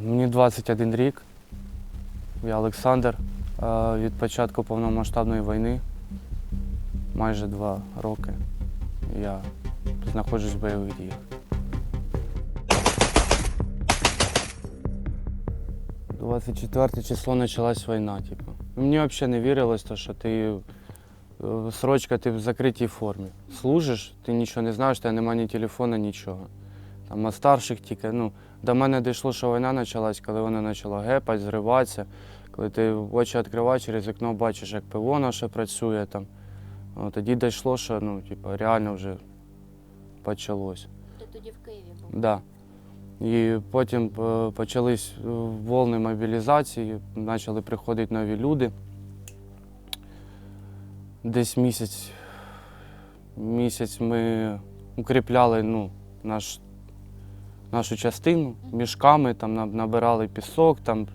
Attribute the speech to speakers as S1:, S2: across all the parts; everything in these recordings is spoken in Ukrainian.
S1: Мені 21 рік, я Олександр. Від початку повномасштабної війни, майже 2 роки, я знаходжусь в бойових діях. – 24 число почалась війна. Мені взагалі не вірилось, що ти срочка, ти в закритій формі. Служиш, ти нічого не знаєш, тебе немає ні телефону, нічого. Там, а старших тільки, до мене дійшло, що війна почалась, коли вона почала гепати, зриватися. Коли ти очі відкриваєш, через вікно бачиш, як ПВО наше працює там. Тоді дійшло, що реально вже почалось.
S2: Ти тоді в Києві був?
S1: Так. Да. І потім почались волни мобілізації, почали приходити нові люди. Десь місяць ми укріпляли нашу частину мішками, там набирали пісок, там,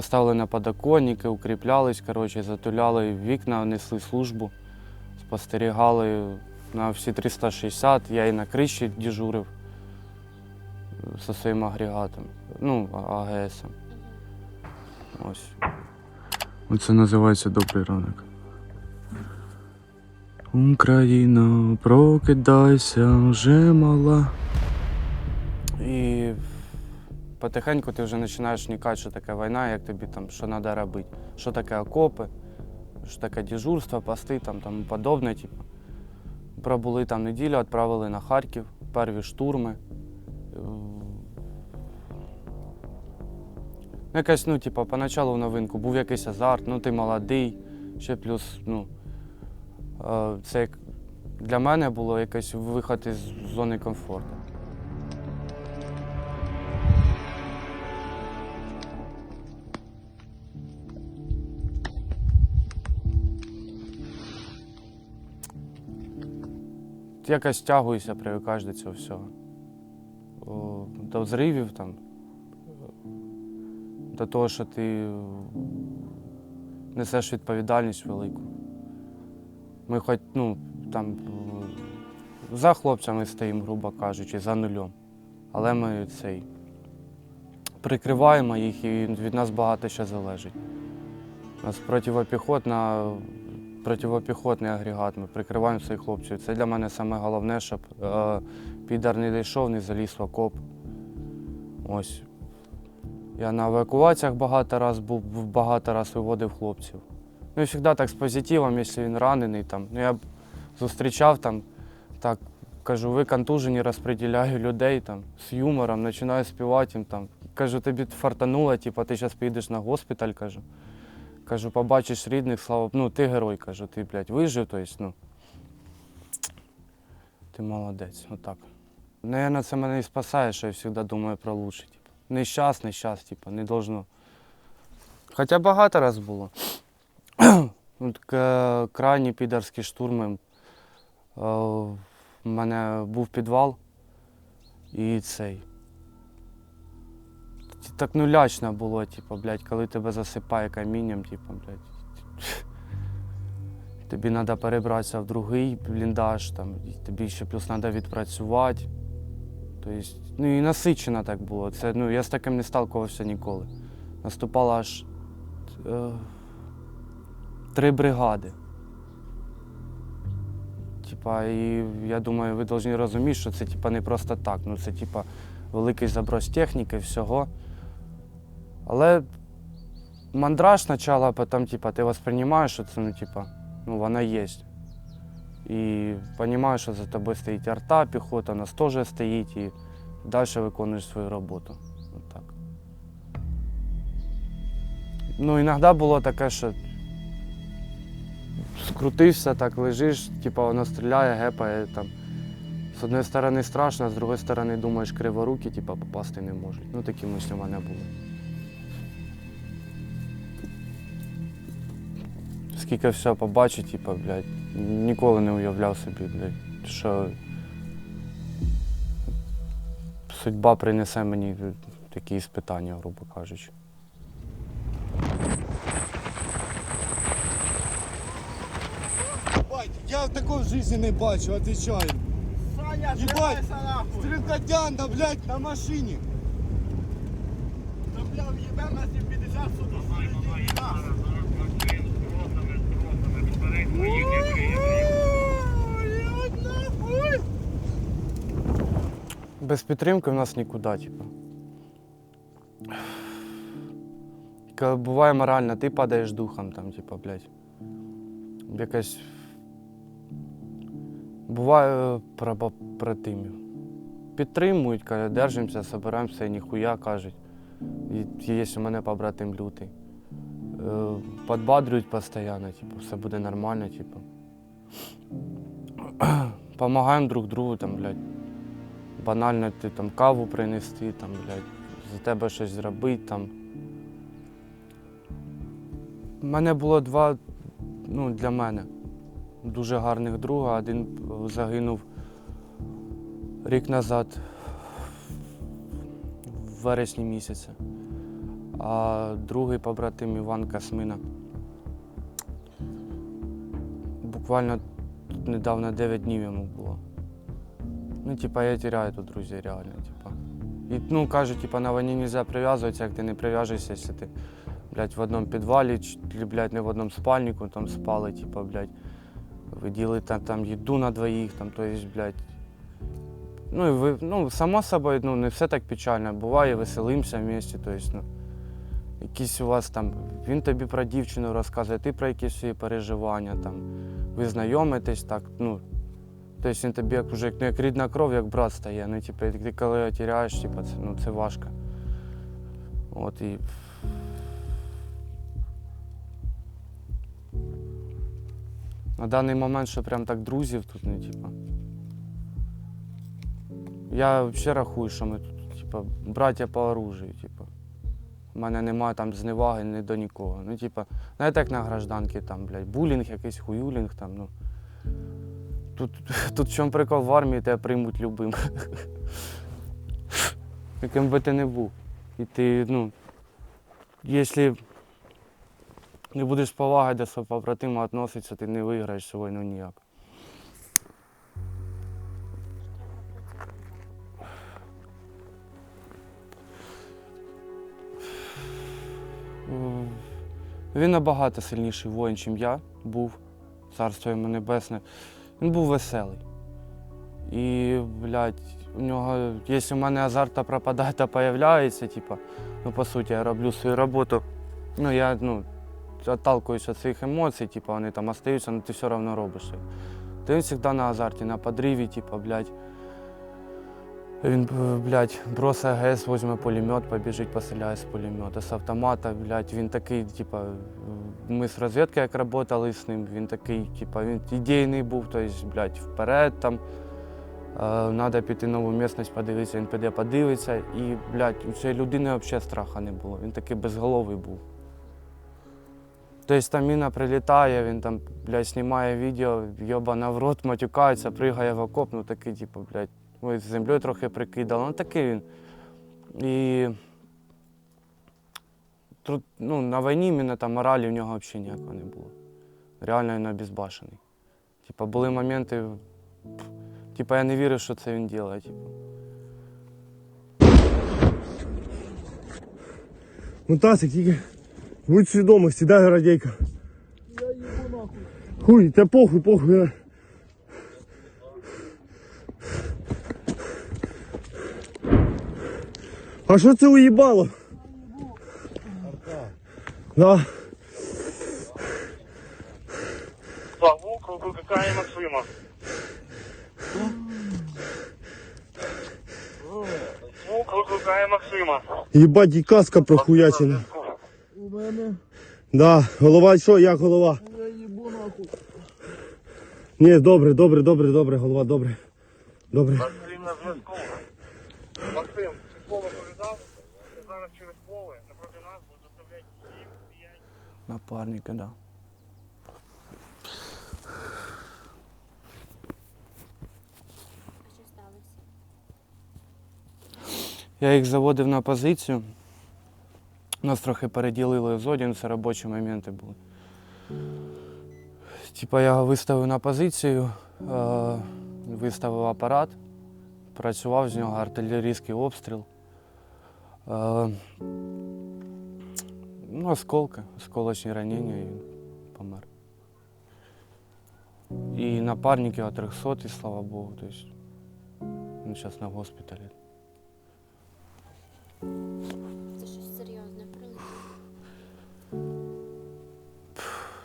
S1: ставили на подоконники, укріплялись, затуляли вікна, несли службу, спостерігали на всі 360, я і на криші дежурив зі своїм агрегатом, АГСом. Ось. Оце називається «Добрий ранок». Україна, прокидайся, вже мала. І потихеньку ти вже починаєш вникати, що таке війна, як тобі там, що треба робити, що таке окопи, що таке дежурство, пости, тому подобне. Пробули там неділю, відправили на Харків, перші штурми. Якась, поначалу в новинку був якийсь азарт, ти молодий, ще плюс, це для мене було якийсь виход із зони комфорту. Якось тягуюся, привикаєш до цього всього. До взривів, до того, що ти несеш відповідальність велику. Ми хоч, за хлопцями стоїмо, грубо кажучи, за нулем. Але ми прикриваємо їх, і від нас багато що залежить. У нас противопіхотний агрегат, ми прикриваємо своїх хлопців. Це для мене саме головне, щоб підар не дійшов, не заліз в окоп. Ось. Я на евакуаціях багато разів був, багато разів виводив хлопців. І завжди так з позитивом, якщо він ранений. Я зустрічав, так, кажу, ви контужені, розподіляю людей, з юмором, починаю співати їм. Кажу, тобі фартануло, ти зараз поїдеш на госпіталь, кажу. Кажу, побачиш рідних, слава, ти герой, кажу, ти, вижив, ти молодець, отак. Наверно, це мене і спасає, що я завжди думаю про лучше. Не щас, не должно. Хоча багато раз було. Крайні підарські штурми. У мене був підвал і так лячно було, коли тебе засипає камінням, тобі треба перебратися в другий бліндаж, тобі ще плюс треба відпрацювати. Тобто, і насичено так було. Я з таким не сталкувався ніколи. Наступало аж 3 бригади. І я думаю, ви повинні розуміти, що це не просто так. Це великий заброс техніки, всього. Але мандраж спочатку, а потім ти сприймаєш, що це вона є. І розумієш, що за тобою стоїть арта, піхота, нас теж стоїть, і далі виконуєш свою роботу. Отак. Іноді було таке, що скрутився, так лежиш, воно стріляє, гепає. З однієї сторони страшно, а з іншої сторони думаєш, криворукі, попасти не можуть. Такі мислі в мене були. Скільки все побачить, ніколи не уявляв собі, що судьба принесе мені такі іспитання, грубо кажучи.
S3: Я такого в житті не бачу, отвечаю.
S4: Саня,
S3: Ебать,
S4: стріляйся нахуй!
S3: стрелкотяна, блядь, на машине.
S1: Без підтримки в нас нікуди, типу. Коли буває морально, ти падаєш духом, там, типу, блядь. Якась. Буває про побратимів. Підтримують, кажуть, держимося, збираємося і ніхуя кажуть. І є у мене побратим лютий. Підбадрюють постійно, типу, все буде нормально, типу. Помагаємо друг другу, там, блядь. Банально ти там каву принести, там, блядь, за тебе щось зробити там. У мене було два, ну, для мене, дуже гарних друга. Один загинув рік назад, в вересні місяці, а другий побратим Іван Касмина. Буквально недавно 9 днів йому було. Ну, типа, я теряю тут друзей реально, типа. І, ну, кажуть, типа, на війні не можна прив'язуватися, як ти не прив'яжешся, якщо ти, блядь, в одному підвалі, чи, блядь, не в одному спальнику там спали, типа, блядь, ви ділите там їду на двоїх, там, то есть, блядь. Ну, і ви, ну, само собою, ну, не все так печально, буває, веселимося вместе, то есть, ну, якісь у вас там, він тобі про дівчину розказує, ти про якісь свої переживання, там, ви знайомитесь, так, ну, тобто він тобі як, вже, ну, як рідна кров, як брат стає. Ну, типу, ти коли його теряєш, типу, це, ну, це важко. От, і... На даний момент, що прям так друзів тут, ну, типу. Я взагалі рахую, що ми тут, типу, браття по оружию, типу. У мене немає там зневаги ні до нікого. Ну, типу, знаєте, як на гражданки, там, блядь, булінг, якийсь хуюлінг, там, ну. Тут в чому прикол, в армії тебе приймуть любим. Яким би ти не був. І ти, ну, якщо не будеш з повагою до свого побратима відноситися, ти не виграєш цю війну ніяк. Він набагато сильніший воїн, ніж я був, царство йому небесне. Він був веселий. І, блядь, у нього, якщо в мене азарт пропадає, то з'являється, типу, ну, по суті, я роблю свою роботу, ну, я, ну, відталкуюсь від своїх емоцій, типу, вони там остаються, але ти все одно робиш їх. То він завжди на азарті, на підриві, типу, блядь. Він, блядь, бросить АГС, візьме пулемет, побіжить, постріляє з пулемета. З автомата, блядь, він такий, типу, ми з розвідки як працювали з ним, він такий, типу, він ідейний був, тобто, блядь, вперед там. Треба піти в нову місцевість подивитися, він піде подивиться. І, блядь, у цієї людини взагалі страху не було, він такий безголовий був. Тобто там міна прилітає, він там, блядь, знімає відео, йобана в рот, матюкається, пригає в окоп, ну такий, типу, блядь, ой, з землею трохи прикидав, ну такий він. І тут, ну, на війні іменно там моралі в нього взагалі ніякого не було. Реально він обезбашений. Типа були моменти, типа я не вірив, що це він робить. Типу.
S2: Мутасик, тільки будь свідомий, сідай, Городейка.
S3: Я їбу нахуй.
S2: Хуй, та похуй. А що це уїбало? Да.
S4: Звук викликає Максима. Звук викликає Максима.
S2: Їбать, і каска прохуячена.
S3: У мене.
S2: Да, голова що, як голова?
S3: Я їбу нахуй.
S2: Ні, добре, голова, добре.
S4: Максим на зв'язку. Максим, Поле повідав, що зараз через поле напроти нас будуть доставляти 7-5.
S1: Напарника, да.
S5: Що сталося?
S1: Я їх заводив на позицію. Нас трохи переділили в зоні, це робочі моменти були. Типа я його виставив на позицію, виставив апарат, працював з нього артилерійський обстріл. Ну, осколки, осколочні ранення і помер. І напарник його 300, слава Богу. Тобто, він зараз на госпіталі.
S5: Це щось серйозне прилетіло.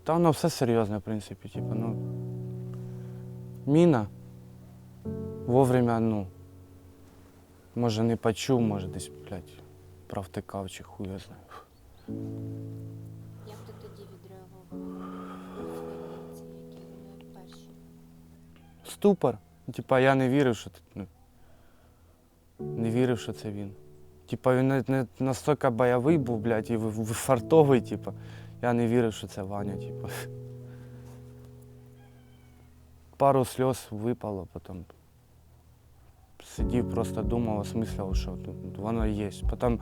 S1: Та воно все серйозне, в принципі. Типу, ну, міна вовремя, ну, може не почув, може десь, блядь, провтикав чи хуй я знаю.
S5: Як ти тоді відреагував на емоції, які були перші?
S1: Ступор. Типа я не вірив, що ну, не вірив, що це він. Типа він не настільки бойовий був, блядь, і фартовий, типа. Я не вірив, що це Ваня, типа. Пару сльоз випало, потім сидів, просто думав, осмислював, що воно є. Потім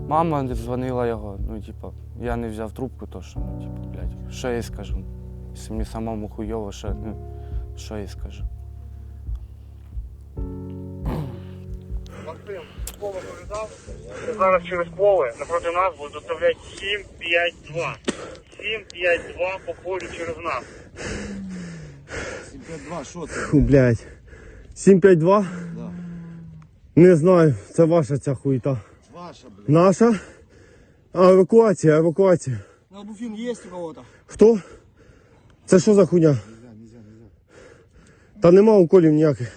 S1: мама дзвонила його, ну, типа, я не взяв трубку, то що, ну, типа, блядь, що я їй скажу? Якщо мені самому хуйово, що я їй скажу?
S4: Максим, школу повідав, що зараз через поле напроти нас будуть доставляти 7-5-2. 7-5-2 по полю через нас.
S6: 752, що це?
S2: Фу, блядь. 752?
S6: Да.
S2: Не знаю, це ваша ця хуйта.
S6: Ваша, блядь.
S2: Наша? А, евакуація, евакуація.
S3: На буфін є у кого-то?
S2: Хто? Це що за хуйня?
S6: Нельзя.
S2: Та нема уколів ніяких.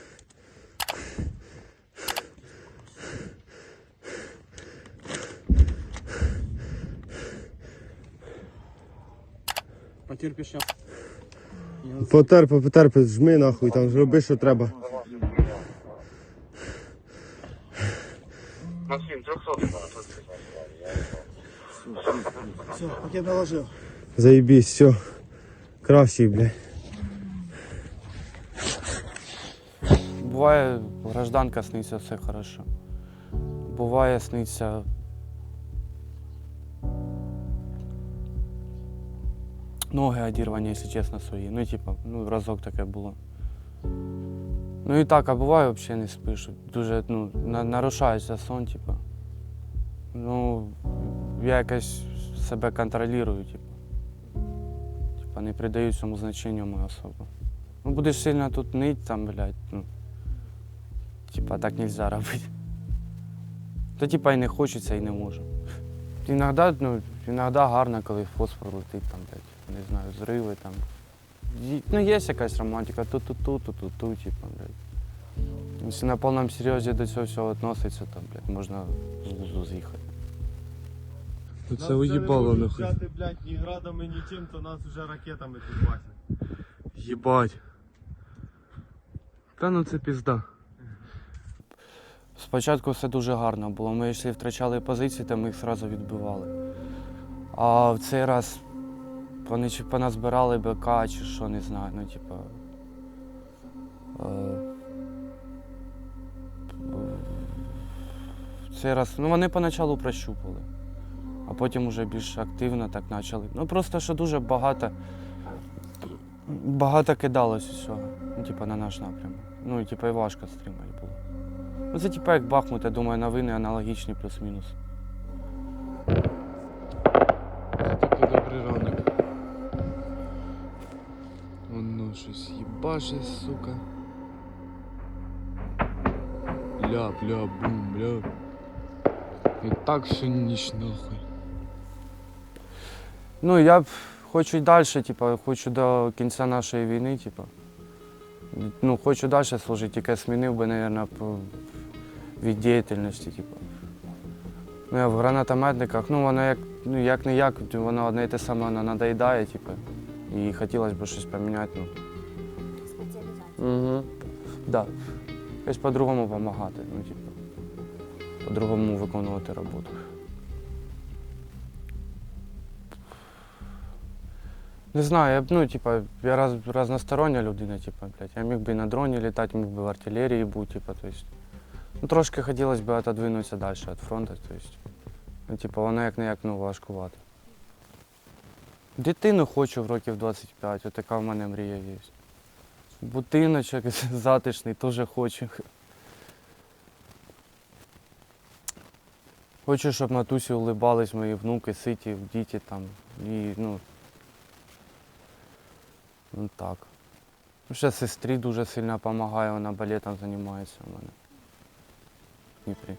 S3: Потерпиш зараз.
S2: Потерпи, жми нахуй, там зроби, що треба.
S4: Максим, 300.
S3: Все, пакет наложив.
S2: Заєбісь, все. Кращий, блядь.
S1: Буває, гражданка сниться, все хорошо. Буває, сниться ноги одірвані, якщо чесно, свої. Ну, типа, ну, разок таке було. Ну і так, а буває, взагалі не спиш. Дуже, ну, нарушається сон, типа. Ну, я якось себе контролюю, типа. Типа, не придаю цьому значенню мою особу. Ну, будеш сильно тут нить, там, блядь, ну. Типа, так нельзя робити. То типа і не хочеться, і не можу. Іноді гарно, коли фосфор летить, там, блядь, не знаю, зриви там. Ну, є якась романтика, ту-ту-ту, типа, блядь. Якщо на повному серйозі до цього всього відноситься, то, блядь, можна з глузду з'їхати.
S2: Це уїбало, нахуй.
S7: Взяти, блядь, ні градами, ні чим, то нас вже ракетами підбачать.
S2: Єбать. Та ну це пізда.
S1: Спочатку все дуже гарно було. Ми якщо втрачали позиції, то ми їх одразу відбивали. А в цей раз вони чи поназбирали БК, чи що, не знаю. Ну, типа. В цей раз. Ну, вони поначалу прощупали, а потім вже більш активно так почали. Ну просто що дуже багато кидалось усього. Ну, типа, на наш напрямок. Ну і типа і важко стримати було. Ну, це типа як Бахмут, я думаю, новини аналогічні плюс-мінус.
S8: Такий добрий ранок. Воно щось їбаше, сука. Бля, бум, бля. І так всю ніч нахуй.
S1: Ну, я б хочу й далі, типа, хочу до кінця нашої війни, типа. Ну, хочу далі служити, тільки змінив би, мабуть, від діяльності, типу. Ну, я в гранатометниках, ну, воно як не як, воно одне й те саме надоїдає, типу. І хотілося б щось поміняти, ну.
S5: Спеціалізація.
S1: Угу. Да. Якось по-другому допомагати, ну, типу. По-другому виконувати роботу. Не знаю, я разностороння людина, блядь. Я міг би і на дроні літати, міг би в артилерії бути, то есть. Ну, трошки хотілося б отодвинутися далі від фронту, то есть. Ну, воно як не як, ну, важкувато. Дитину хочу в років 25, отака в мене мрія є. Будиночок затишний теж хочу. Хочу, щоб матусі улибались мої внуки, ситі, діти там. І, ну так. Ще сестрі дуже сильно допомагає, вона балетом займається у мене в Дніпрі.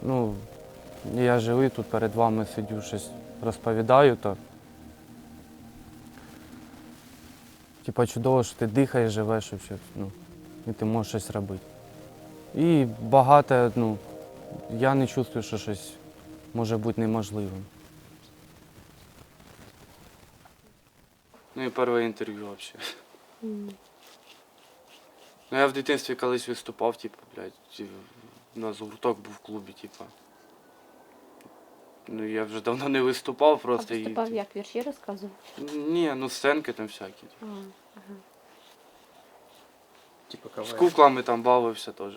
S1: Ну, я живий тут перед вами сидю, щось розповідаю, то типа чудово, що ти дихаєш, живеш, і ти можеш щось робити. І багато, я не чувствую, що щось може бути неможливим. Ну і перше інтерв'ю взагалі. Ну, я в дитинстві колись виступав, у нас гурток був в клубі, Ну, я вже давно не виступав просто.
S5: Виступав як, вірші розказував?
S1: Ні, сценки там всякі.
S5: Ага.
S1: З куклами там бавився теж.